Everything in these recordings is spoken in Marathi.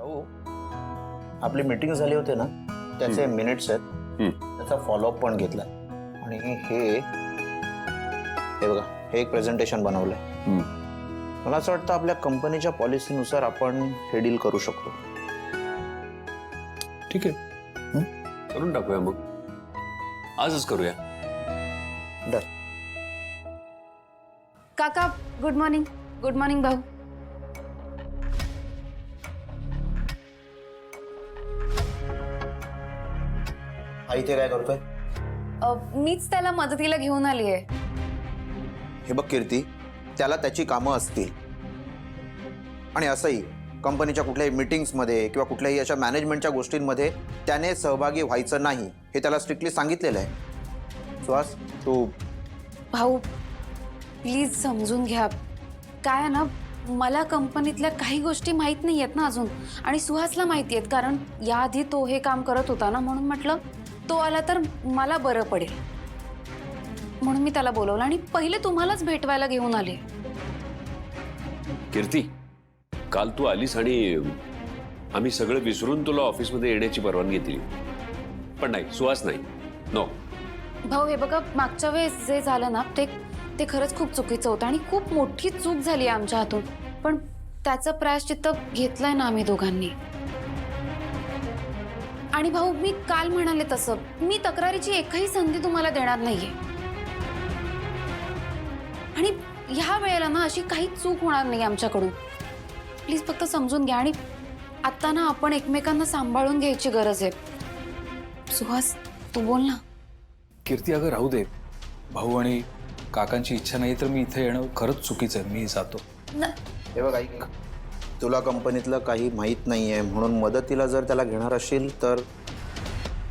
भाऊ आपली मीटिंग झाली होती ना त्याचे मिनिट्स आहेत त्याचा फॉलोअप पण घेतला आणि हे बघा हे एक प्रेझेंटेशन बनवलंय मला असं वाटतं आपल्या कंपनीच्या पॉलिसीनुसार आपण हे डील करू शकतो ठीक आहे करून टाकूया मग आजच करूया डन काका गुड मॉर्निंग भाऊ आई इथे काय करतोय मीच त्याला मदतीला घेऊन आली आहे हे बघ कीर्ती त्याला त्याची कामं असतील आणि असंही कंपनीच्या कुठल्याही मीटिंग्समध्ये किंवा कुठल्याही अशा मॅनेजमेंटच्या गोष्टींमध्ये त्याने सहभागी व्हायचं नाही हे त्याला स्ट्रिक्टली सांगितलेलं आहे सुहास तू भाऊ प्लीज समजून घ्या काय आहे ना मला कंपनीतल्या काही गोष्टी माहीत नाही आहेत ना अजून आणि सुहासला माहिती आहेत कारण याआधी तो हे काम करत होता ना म्हणून म्हटलं तो आला तर मला बरं पडेल म्हणून मी त्याला बोलवलं आणि पहिले तुम्हालाच भेटवायला घेऊन आले कीर्ती काल तू आलीस आणि आम्ही सगळं विसरून तुला ऑफिसमध्ये येण्याची परवानगी दिली पण नाही सुहास नाही नो भाऊ हे बघा मागच्या वेळेस जे झालं ना ते खरंच खूप चुकीचं होतं आणि खूप मोठी चूक झाली आमच्या हातून पण त्याचं प्रायश्चित्त घेतलंय ना आम्ही दोघांनी आणि भाऊ मी काल म्हणाले तसं मी तक्रारीची एकही संधी तुम्हाला देणार नाहीये आणि ह्या वेळेला ना अशी काही चूक होणार नाही आमच्याकडून प्लीज फक्त समजून घ्या आणि आता ना आपण एकमेकांना सांभाळून घ्यायची गरज आहे सुहास तू बोल ना कीर्ती अगं राहू दे भाऊ आणि काकांची इच्छा नाही तर मी इथे येणं खरंच चुकीचं आहे मी जातो हे बघ ऐक तुला कंपनीतलं काही माहीत नाही आहे म्हणून मदतीला जर त्याला घेणार असशील तर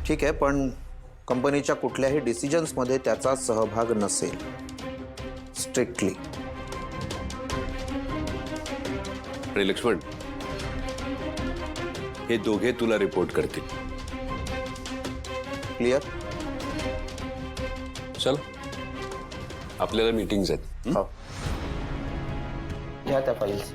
ठीक आहे पण कंपनीच्या कुठल्याही डिसिजन्समध्ये त्याचा सहभाग नसेल स्ट्रिक्टली आणि लक्ष्मण हे दोघे तुला रिपोर्ट करतील क्लिअर चल आपल्याला मीटिंग्स आहेत हो घ्या त्या फाईल्स